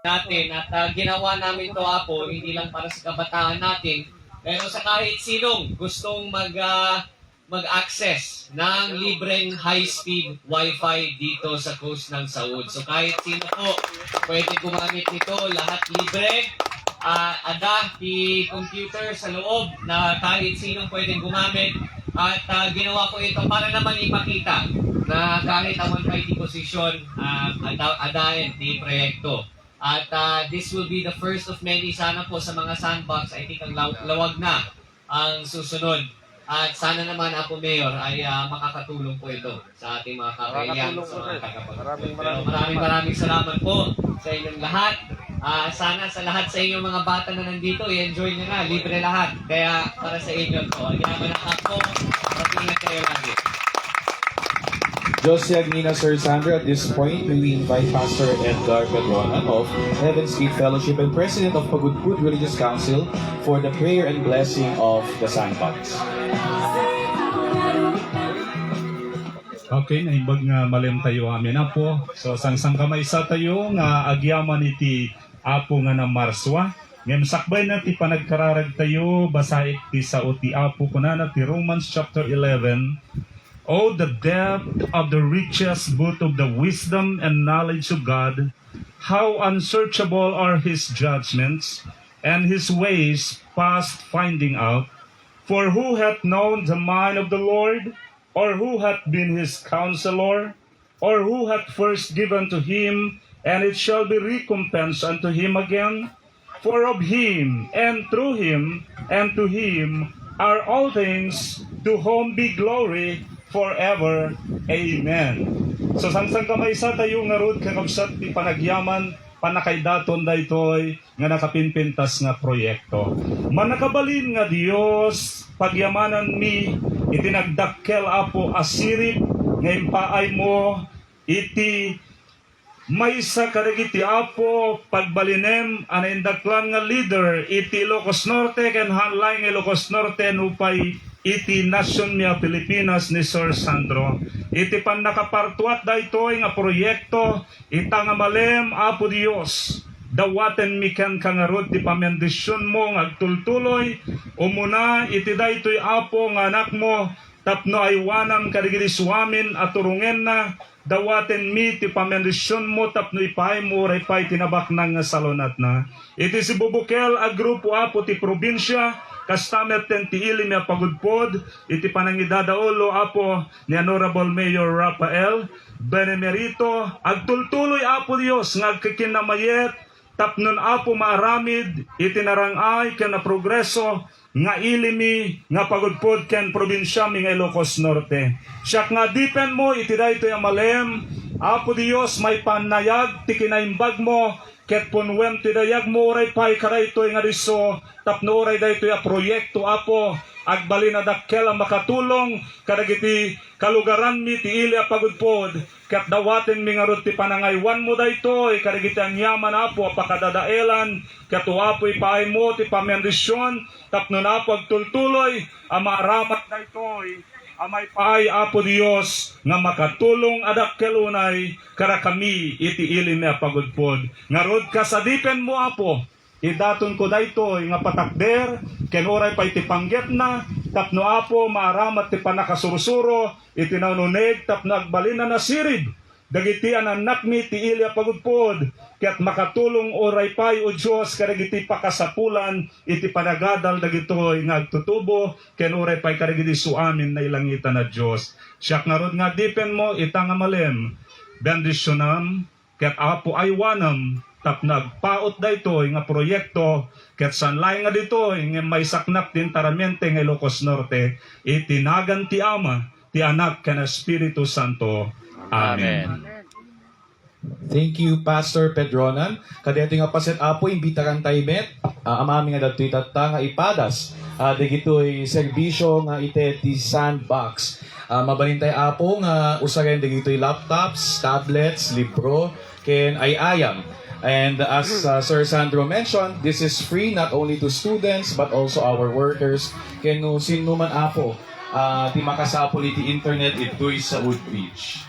natin at ginawa namin to Apo, hindi lang para sa kabataan natin, pero sa kahit sinong gustong mag-access ng libreng high-speed Wi-Fi dito sa coast ng Saud. So kahit sino po pwede gumamit nito, lahat libre. Di computer sa loob na kahit sinong pwedeng gumamit. At ginawa ko ito para naman ipakita na kahit ang 150 posisyon, adahin di proyekto. At this will be the first of many sana po sa mga sandbox. I think ang lawag na ang susunod. At sana naman Apo Mayor ay makakatulong po ito sa ating mga kapailan. Maraming salamat po sa inyong lahat. Sana sa lahat sa inyong mga bata na nandito, i-enjoy nyo na, libre lahat. Kaya para sa inyo po, yaman na po, mag-ingat kayo lagi. Josie Agnina, Sir Sandro, at this point, may we invite Pastor Edgar Pedronan of Heaven's Gate Fellowship and President of Pagudpud Religious Council for the prayer and blessing of the Sandbox. Okay, naimbag nga malim tayo amin na po. So, sang kamay sa tayo nga agyaman iti Apo nga na Marswa. Ngem sakbay na ti panagkararag tayo, basaik ti sa uti Apo kuna na ti Romans chapter 11. Oh, the depth of the riches both of the wisdom and knowledge of God, how unsearchable are His judgments, and His ways past finding out. For who hath known the mind of the Lord? Or who hath been His counselor? Or who hath first given to Him, and it shall be recompensed unto Him again? For of Him, and through Him, and to Him are all things, to whom be glory forever. Amen. So sang kamay sa tayo nga rod kakabsat ti panagyaman panakaydaton daytoy nga nakapinpintas nga proyekto. Manakabalin nga Dios pagyamanan mi iti nagdakkel Apo asirip nga impaay mo iti maysa kadagiti Apo pagbalinem anindaklan nga leader iti Ilocos Norte ken hanlay nga Ilocos Norte upay iti nasyon niya Pilipinas ni Sir Sandro. Iti pan nakapartuat daytoy nga proyekto ita nga malem Apo Dios. Dawaten mi ken kangarod ti pamendisyon mo nga agtultuloy umuna iti daytoy Apo nga anak mo tapno aywanam kadigiti suamin at turungen na dawaten mi ti pamendisyon mo tapno ipay mo raypay tinabak nang nga salonat na. Iti si Bubukel a grupo Apo ti probinsya kastamet ten ti ili mi pagudpod iti panangidadaolo Apo ni Honorable Mayor Rafael Benemerito agtultuloy Apo Dios nga agkikinamayet tapnon Apo maaramid iti narangay ken na progreso nga ilimi nga pagudpod ken probinsya mi nga Ilocos Norte. Siak nga dipen mo iti daytoy a malem Apo Dios may panayag ti kinaimbag mo ket punwem ti dayag mo oray pay karaytoy nga diso tapno oray daytoy a proyekto Apo agbalin na dakkel ang makatulong kadagiti kalugaran mi ti ili a pagudpod ket dawaten mi nga rod ti panangaywan mo daytoy kadagiti anyaman Apo pakadadaelan ket Apo ipaay mo ti pamendisyon tapno na Apo agtultuloy a maaramat daytoy amay paay Apo Dios nga makatulong adakkel unay kara kami iti ili na pagudpod nga rod kasadipen mo Apo idaton ko daytoy nga patakder ken oray pay ti panggep na tapno Apo maaramat ti panakasursuro iti naununeg tapno agbalin na nasirib dagiti anak mi ti ili a pagudpod ket makatulong oray pay o Dios kadagiti pakasapulan iti panagadal dagitoy nga agtutubo ken oray pay kadagiti suamin na ilangitan na Dios. Siak nga rod nga dipen mo ita nga malem bendisyonam ket Apo aywanam tap nagpaot daytoy nga proyekto ket sanlay nga ditoy nga may saknap din taramente nga Ilocos Norte itinagan ti Ama ti Anak ken Espiritu Santo. Amen. Thank you, Pastor Pedronan. Kadeto nga paset Apo, imbitaran tayo met, amami nga dato'y tata nga ipadas. Dagito'y serbisyo nga ite ti Sandbox. Mabalin tayo Apo nga usaren dagito'y laptops, tablets, libro, ken ay ayam. And as Sir Sandro mentioned, this is free not only to students but also our workers. Ken no sino man Apo, ti makasapol iti internet ito'y sa Woodbridge.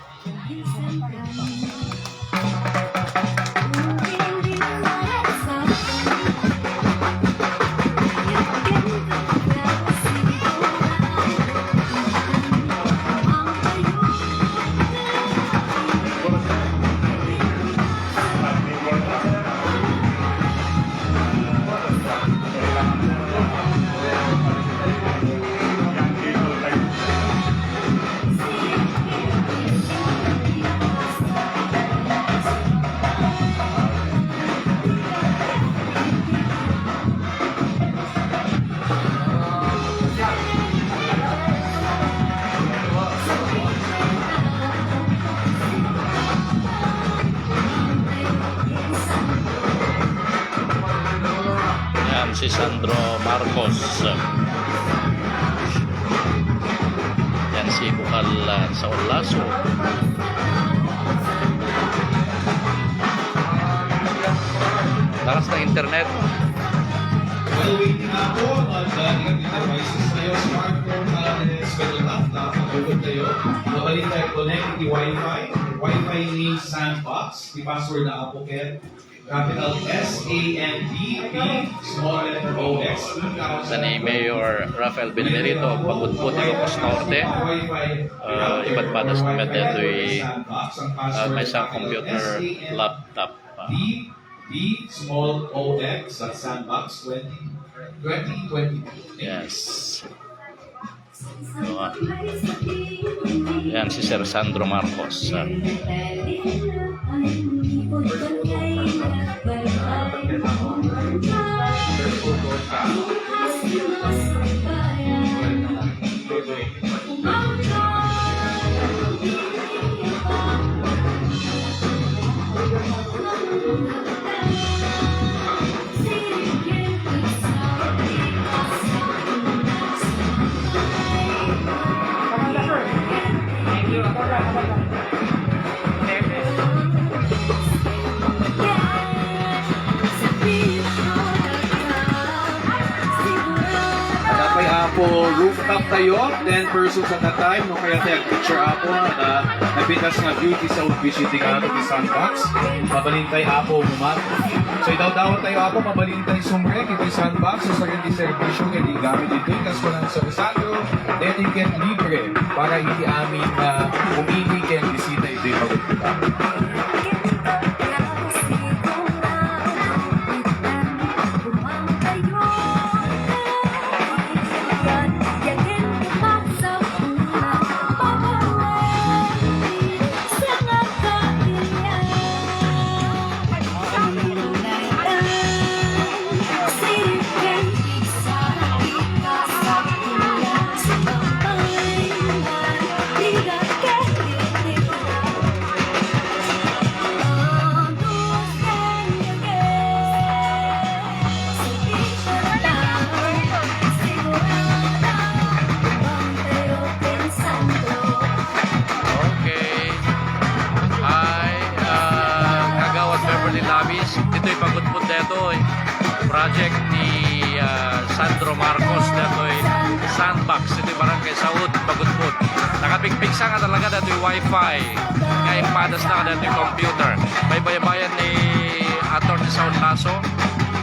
Sandro Marcos. Yan si Bukal Saul Lasso. Lakas ng internet. While waiting na po, mag-ingat yung devices kayo, smartphone, tablets, pero laptop, mag-google kayo. Mabalik tayo connect yung Wi-Fi. Wi-Fi means sandbox. The password na Apoket. Capital S-A-N-D-P, small letter O-X. Sa ni Mayor Rafael Benemerito, pagputput ng Ocos Norte. Iba't padas na ito'y may isang computer laptop. D, small O-X, that's sandbox 2020. Yes. Yan si Sir Sandro Marcos. Dapat Apo rooftop tayo, 10 persons at a time, no kaya tayo picture Apo na napitas nga beauty sa visiting ato di sandbox. Mabalintay Apo humat. So idaw-dawat tayo Apo, mabalintay sumrek ito yung sandbox, so sa ganti servisyo, hindi gamit ito, kas ko lang sa Usado, etiquette libre, para hindi amin umili kaya bisita ito yung pagpunta. Dito'y pagutput dito project ni Sandro Marcos dito'y sandbox dito'y barangay Saud pagutput nakapigpig sa nga talaga dito'y wifi kaya padas na dito'y computer may bayabayan ni Atty. Saul Lasso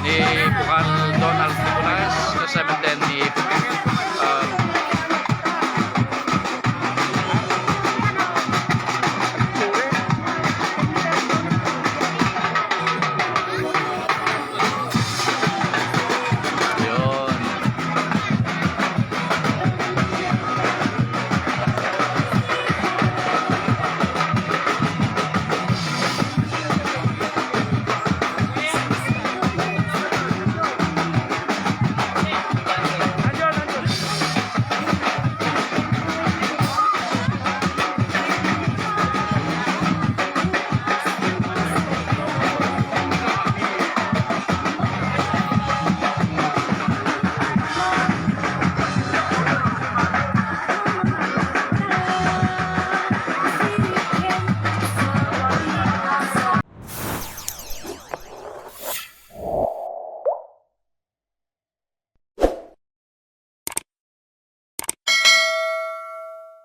ni Bukal Donald Nicolas kasama din ni